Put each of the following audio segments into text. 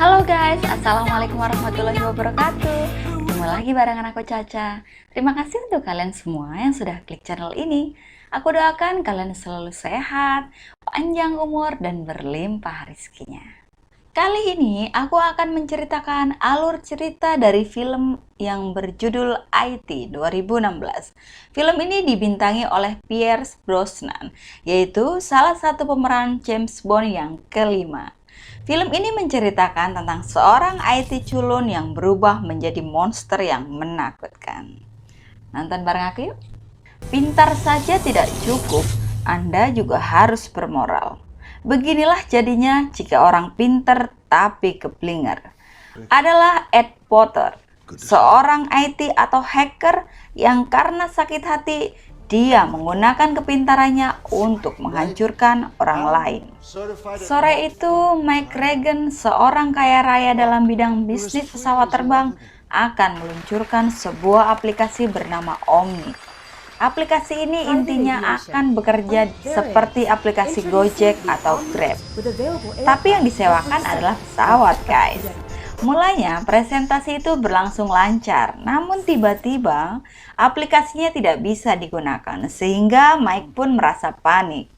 Halo guys, Assalamualaikum warahmatullahi wabarakatuh. Ketemu lagi barengan aku Caca. Terima kasih untuk kalian semua yang sudah klik channel ini. Aku doakan kalian selalu sehat, panjang umur, dan berlimpah rezekinya. Kali ini aku akan menceritakan alur cerita dari film yang berjudul IT 2016. Film ini dibintangi oleh Pierce Brosnan, yaitu salah satu pemeran James Bond yang kelima. Film ini menceritakan tentang seorang IT culun yang berubah menjadi monster yang menakutkan. Nonton bareng aku yuk. Pintar saja tidak cukup, Anda juga harus bermoral. Beginilah jadinya jika orang pintar tapi keblinger. Adalah Ed Potter, seorang IT atau hacker yang karena sakit hati dia menggunakan kepintarannya untuk menghancurkan orang lain. Sore itu, Mike Regan, seorang kaya raya dalam bidang bisnis pesawat terbang, akan meluncurkan sebuah aplikasi bernama Omni. Aplikasi ini intinya akan bekerja seperti aplikasi Gojek atau Grab. Tapi yang disewakan adalah pesawat, guys. Mulanya presentasi itu berlangsung lancar, namun tiba-tiba aplikasinya tidak bisa digunakan sehingga Mike pun merasa panik.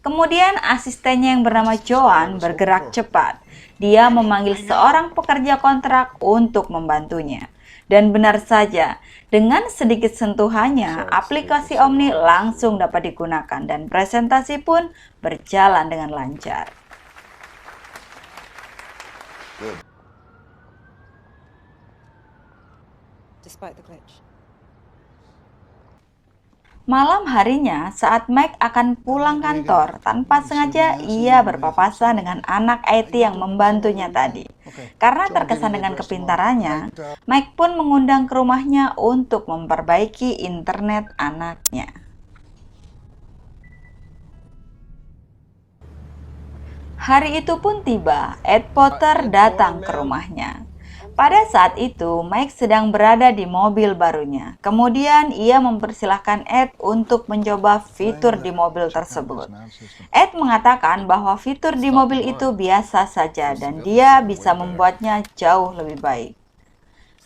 Kemudian asistennya yang bernama Joan bergerak cepat. Dia memanggil seorang pekerja kontrak untuk membantunya. Dan benar saja, dengan sedikit sentuhannya, aplikasi Omni langsung dapat digunakan dan presentasi pun berjalan dengan lancar. Malam harinya, saat Mike akan pulang kantor, tanpa sengaja ia berpapasan dengan anak IT yang membantunya tadi. Karena terkesan dengan kepintarannya, Mike pun mengundang ke rumahnya untuk memperbaiki internet anaknya. Hari itu pun tiba, Ed Potter datang ke rumahnya. Pada saat itu, Mike sedang berada di mobil barunya. Kemudian ia mempersilahkan Ed untuk mencoba fitur di mobil tersebut. Ed mengatakan bahwa fitur di mobil itu biasa saja dan dia bisa membuatnya jauh lebih baik.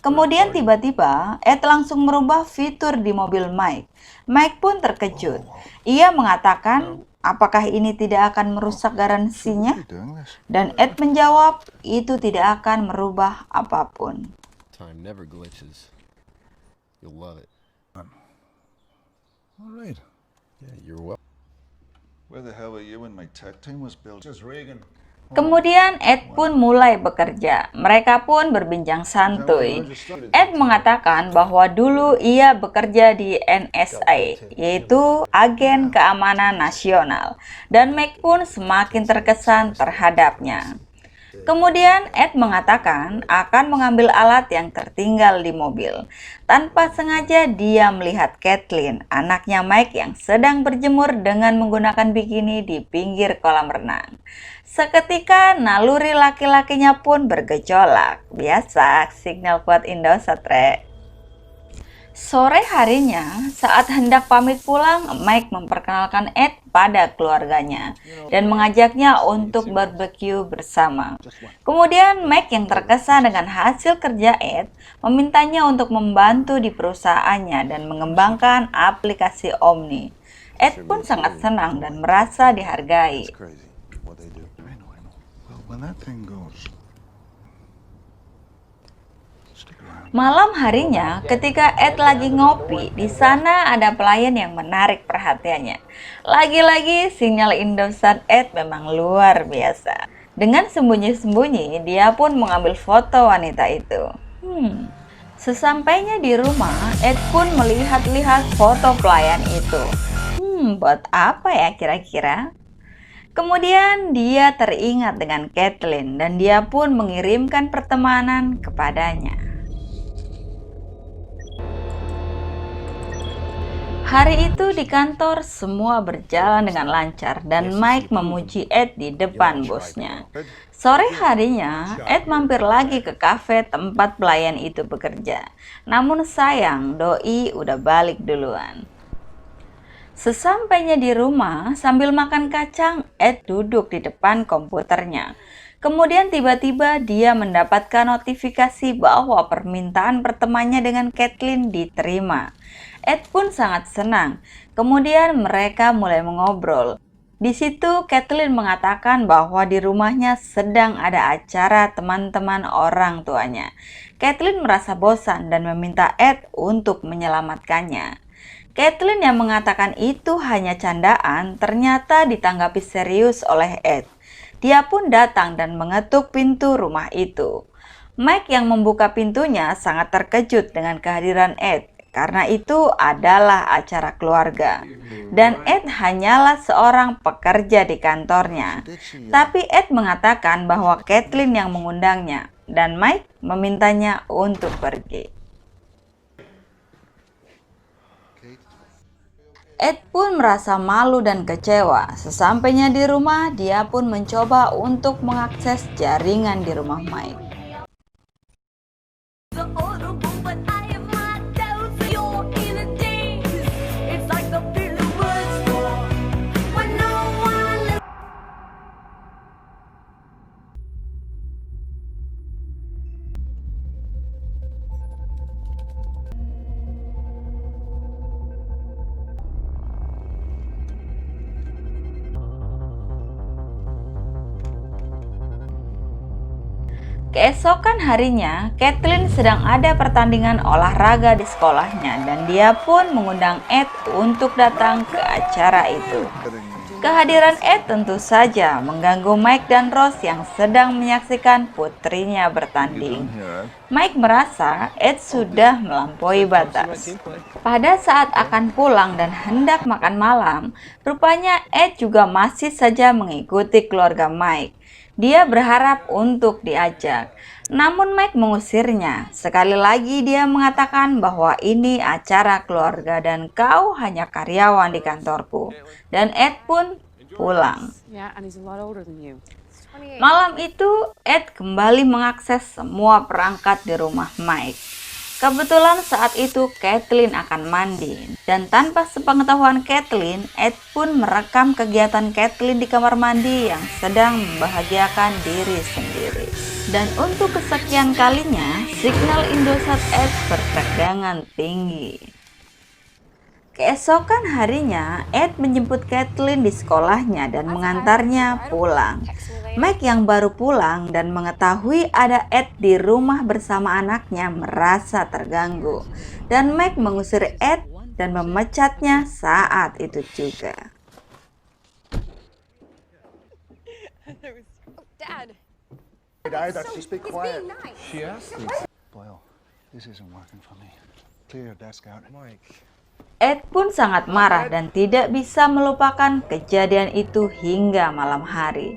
Kemudian tiba-tiba, Ed langsung merubah fitur di mobil Mike. Mike pun terkejut. Ia mengatakan, apakah ini tidak akan merusak garansinya? Dan Ed menjawab, itu tidak akan merubah apapun. Time never glitches. You'll love it. All right. Yeah, you're welcome. Where the hell were you when my tech team was built? Just Reagan. Kemudian Ed pun mulai bekerja. Mereka pun berbincang santuy. Ed mengatakan bahwa dulu ia bekerja di NSA, yaitu Agen Keamanan Nasional, dan Mike pun semakin terkesan terhadapnya. Kemudian Ed mengatakan akan mengambil alat yang tertinggal di mobil. Tanpa sengaja dia melihat Kathleen, anaknya Mike yang sedang berjemur dengan menggunakan bikini di pinggir kolam renang. Seketika naluri laki-lakinya pun bergejolak. Biasa, signal kuat Indosat, Rek. Sore harinya, saat hendak pamit pulang, Mike memperkenalkan Ed pada keluarganya dan mengajaknya untuk barbeque bersama. Kemudian Mike yang terkesan dengan hasil kerja Ed memintanya untuk membantu di perusahaannya dan mengembangkan aplikasi Omni. Ed pun sangat senang dan merasa dihargai. It's crazy what they do. I know. Well, when that thing goes, stick around. Malam harinya, ketika Ed lagi ngopi, di sana ada pelayan yang menarik perhatiannya. Lagi-lagi sinyal Indosat Ed memang luar biasa. Dengan sembunyi-sembunyi, dia pun mengambil foto wanita itu. Sesampainya di rumah, Ed pun melihat-lihat foto pelayan itu. Buat apa ya kira-kira? Kemudian dia teringat dengan Kathleen dan dia pun mengirimkan pertemanan kepadanya. Hari itu di kantor semua berjalan dengan lancar dan Mike memuji Ed di depan bosnya. Sore harinya, Ed mampir lagi ke kafe tempat pelayan itu bekerja. Namun sayang, doi udah balik duluan. Sesampainya di rumah, sambil makan kacang, Ed duduk di depan komputernya. Kemudian tiba-tiba dia mendapatkan notifikasi bahwa permintaan pertemanannya dengan Caitlin diterima. Ed pun sangat senang. Kemudian mereka mulai mengobrol. Di situ Caitlin mengatakan bahwa di rumahnya sedang ada acara teman-teman orang tuanya. Caitlin merasa bosan dan meminta Ed untuk menyelamatkannya. Caitlin yang mengatakan itu hanya candaan ternyata ditanggapi serius oleh Ed. Dia pun datang dan mengetuk pintu rumah itu. Mike yang membuka pintunya sangat terkejut dengan kehadiran Ed, karena itu adalah acara keluarga. Dan Ed hanyalah seorang pekerja di kantornya. Tapi Ed mengatakan bahwa Caitlin yang mengundangnya, dan Mike memintanya untuk pergi. Ed pun merasa malu dan kecewa. Sesampainya di rumah, dia pun mencoba untuk mengakses jaringan di rumah Mike. Keesokan harinya, Caitlin sedang ada pertandingan olahraga di sekolahnya dan dia pun mengundang Ed untuk datang ke acara itu. Kehadiran Ed tentu saja mengganggu Mike dan Rose yang sedang menyaksikan putrinya bertanding. Mike merasa Ed sudah melampaui batas. Pada saat akan pulang dan hendak makan malam, rupanya Ed juga masih saja mengikuti keluarga Mike. Dia berharap untuk diajak, namun Mike mengusirnya. Sekali lagi dia mengatakan bahwa ini acara keluarga dan kau hanya karyawan di kantorku. Dan Ed pun pulang. Malam itu, Ed kembali mengakses semua perangkat di rumah Mike. Kebetulan saat itu Caitlin akan mandi, dan tanpa sepengetahuan Caitlin, Ed pun merekam kegiatan Caitlin di kamar mandi yang sedang membahagiakan diri sendiri. Dan untuk kesekian kalinya, signal Indosat Ed bertegangan tinggi. Keesokan harinya, Ed menjemput Caitlin di sekolahnya dan mengantarnya pulang. Mike yang baru pulang dan mengetahui ada Ed di rumah bersama anaknya merasa terganggu. Dan Mike mengusir Ed dan memecatnya saat itu juga. Dad. Just be quiet. Nice. She asked me. Boyle, this isn't working for me. Clear your desk out. Mike. Ed pun sangat marah dan tidak bisa melupakan kejadian itu hingga malam hari.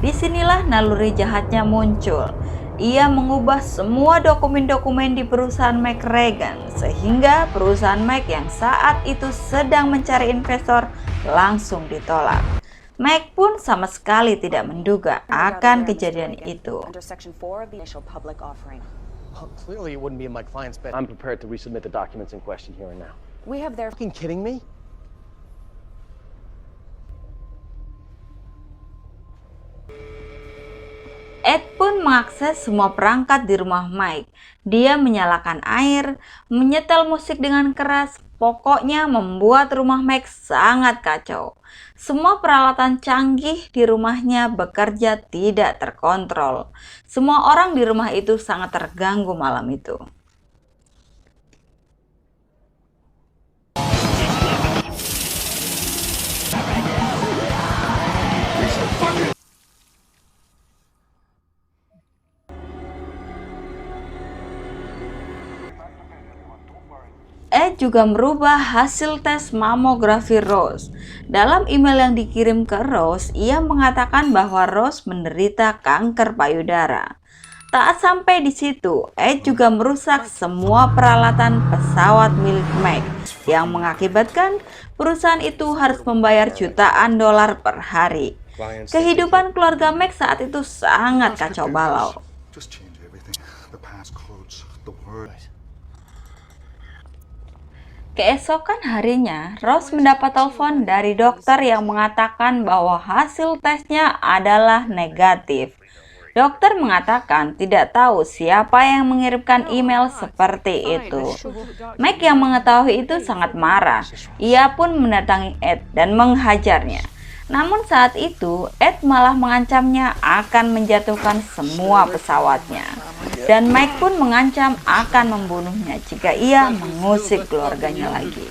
Disinilah naluri jahatnya muncul. Ia mengubah semua dokumen-dokumen di perusahaan McRagan sehingga perusahaan Mike yang saat itu sedang mencari investor langsung ditolak. Mike pun sama sekali tidak menduga akan kejadian itu. Well, clearly it wouldn't be in my client's best. I'm prepared to resubmit the documents in question here and now. We have their fucking kidding me? Ed pun mengakses semua perangkat di rumah Mike. Dia menyalakan air, menyetel musik dengan keras, pokoknya membuat rumah Mike sangat kacau. Semua peralatan canggih di rumahnya bekerja tidak terkontrol. Semua orang di rumah itu sangat terganggu malam itu. Ed juga merubah hasil tes mamografi Rose. Dalam email yang dikirim ke Rose, ia mengatakan bahwa Rose menderita kanker payudara. Tak sampai di situ, Ed juga merusak semua peralatan pesawat milik Mike yang mengakibatkan perusahaan itu harus membayar jutaan dolar per hari. Kehidupan keluarga Mike saat itu sangat kacau balau. Just change everything. The passcodes, the words. Keesokan harinya, Rose mendapat telepon dari dokter yang mengatakan bahwa hasil tesnya adalah negatif. Dokter mengatakan tidak tahu siapa yang mengirimkan email seperti itu. Mike yang mengetahui itu sangat marah. Ia pun mendatangi Ed dan menghajarnya. Namun saat itu, Ed malah mengancamnya akan menjatuhkan semua pesawatnya. Dan Mike pun mengancam akan membunuhnya jika ia mengusik keluarganya lagi.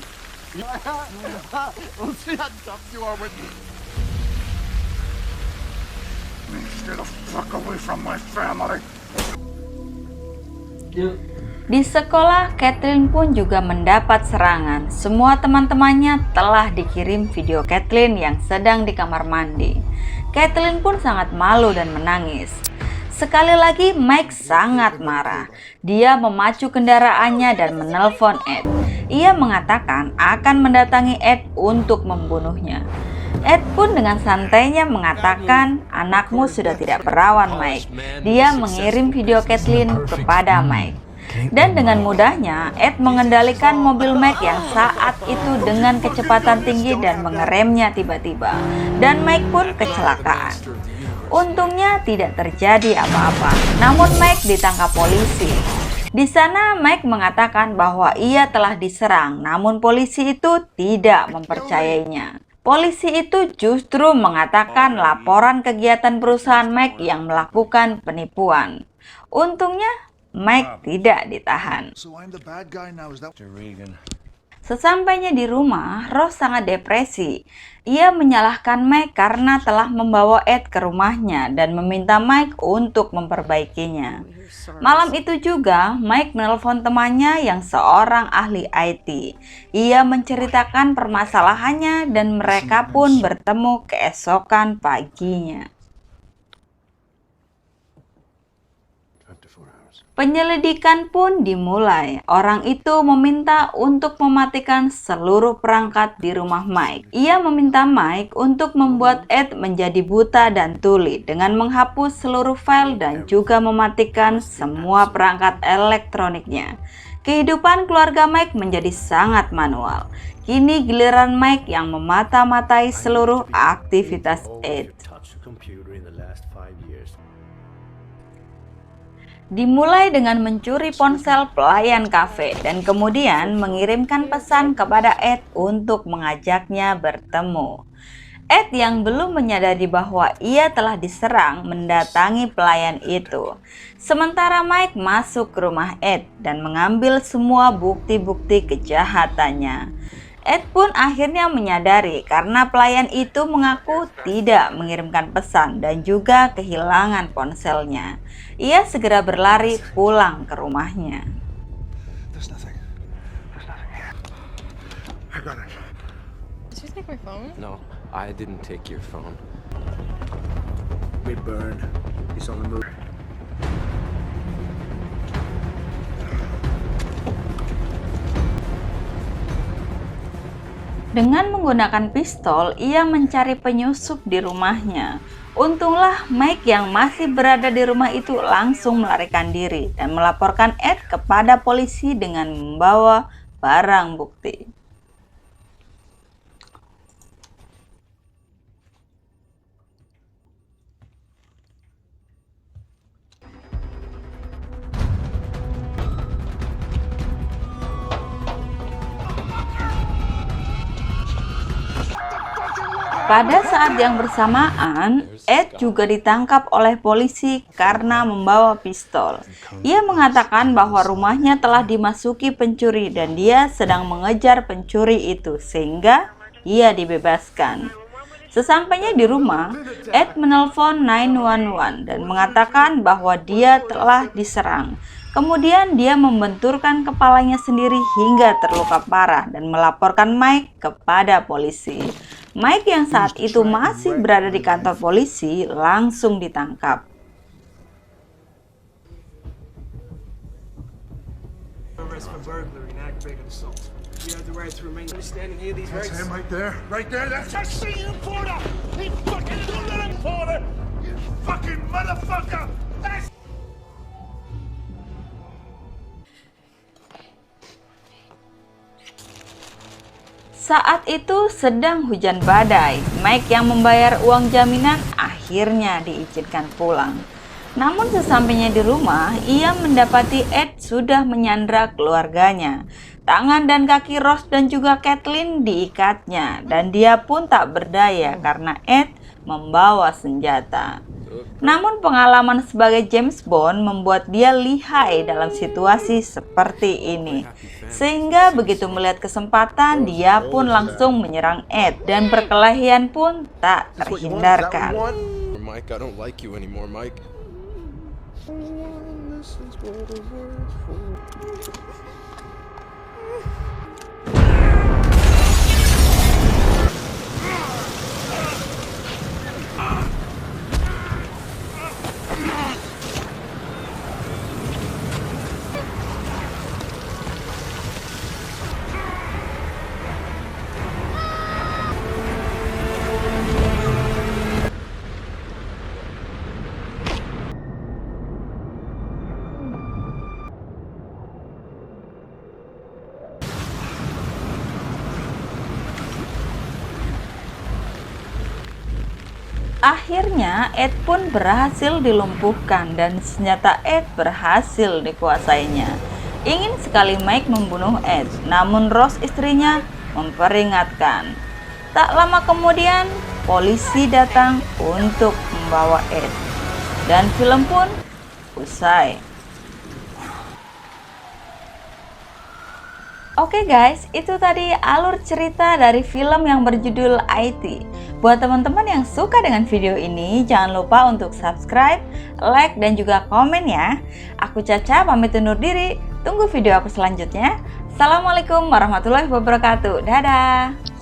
Di sekolah, Kathleen pun juga mendapat serangan. Semua teman-temannya telah dikirim video Kathleen yang sedang di kamar mandi. Kathleen pun sangat malu dan menangis. Sekali lagi, Mike sangat marah. Dia memacu kendaraannya dan menelpon Ed. Ia mengatakan akan mendatangi Ed untuk membunuhnya. Ed pun dengan santainya mengatakan, anakmu sudah tidak perawan, Mike. Dia mengirim video Kathleen kepada Mike. Dan dengan mudahnya, Ed mengendalikan mobil Mike yang saat itu dengan kecepatan tinggi dan mengeremnya tiba-tiba. Dan Mike pun kecelakaan. Untungnya tidak terjadi apa-apa. Namun Mike ditangkap polisi. Di sana Mike mengatakan bahwa ia telah diserang, namun polisi itu tidak mempercayainya. Polisi itu justru mengatakan laporan kegiatan perusahaan Mike yang melakukan penipuan. Untungnya, Mike tidak ditahan. So I'm the bad guy now, is that... Sesampainya di rumah, Ross sangat depresi. Ia menyalahkan Mike karena telah membawa Ed ke rumahnya dan meminta Mike untuk memperbaikinya. Malam itu juga, Mike menelpon temannya yang seorang ahli IT. Ia menceritakan permasalahannya dan mereka pun bertemu keesokan paginya. Penyelidikan pun dimulai. Orang itu meminta untuk mematikan seluruh perangkat di rumah Mike. Ia meminta Mike untuk membuat Ed menjadi buta dan tuli dengan menghapus seluruh file dan juga mematikan semua perangkat elektroniknya. Kehidupan keluarga Mike menjadi sangat manual. Kini giliran Mike yang memata-matai seluruh aktivitas Ed. Dimulai dengan mencuri ponsel pelayan kafe dan kemudian mengirimkan pesan kepada Ed untuk mengajaknya bertemu. Ed yang belum menyadari bahwa ia telah diserang mendatangi pelayan itu. Sementara Mike masuk ke rumah Ed dan mengambil semua bukti-bukti kejahatannya. Ed pun akhirnya menyadari karena pelayan itu mengaku tidak mengirimkan pesan dan juga kehilangan ponselnya. Ia segera berlari pulang ke rumahnya. There's nothing. There's nothing here. I got it. Did you take my phone? No, I didn't take your phone. We burned. He's on the move. Dengan menggunakan pistol, ia mencari penyusup di rumahnya. Untunglah Mike yang masih berada di rumah itu langsung melarikan diri dan melaporkan Ed kepada polisi dengan membawa barang bukti. Pada saat yang bersamaan, Ed juga ditangkap oleh polisi karena membawa pistol. Ia mengatakan bahwa rumahnya telah dimasuki pencuri dan dia sedang mengejar pencuri itu sehingga ia dibebaskan. Sesampainya di rumah, Ed menelpon 911 dan mengatakan bahwa dia telah diserang. Kemudian dia membenturkan kepalanya sendiri hingga terluka parah dan melaporkan Mike kepada polisi. Mike yang saat itu masih berada di kantor polisi langsung ditangkap. That's him right there. Right there. That's I see you, Porter. He fucking do that, Porter. You fucking motherfucker. That's... Saat itu sedang hujan badai. Mike yang membayar uang jaminan akhirnya diizinkan pulang. Namun sesampainya di rumah, ia mendapati Ed sudah menyandra keluarganya. Tangan dan kaki Ross dan juga Kathleen diikatnya, dan dia pun tak berdaya karena Ed membawa senjata. Namun pengalaman sebagai James Bond membuat dia lihai dalam situasi seperti ini. Sehingga begitu melihat kesempatan, dia pun langsung menyerang Ed dan perkelahian pun tak terhindarkan. Mike, I don't like you anymore, Mike. Akhirnya Ed pun berhasil dilumpuhkan dan senjata Ed berhasil dikuasainya. Ingin sekali Mike membunuh Ed, namun Ross istrinya memperingatkan. Tak lama kemudian polisi datang untuk membawa Ed dan film pun usai. Oke guys, itu tadi alur cerita dari film yang berjudul IT. Buat teman-teman yang suka dengan video ini, jangan lupa untuk subscribe, like, dan juga komen ya. Aku Caca pamit undur diri, tunggu video aku selanjutnya. Assalamualaikum warahmatullahi wabarakatuh, dadah!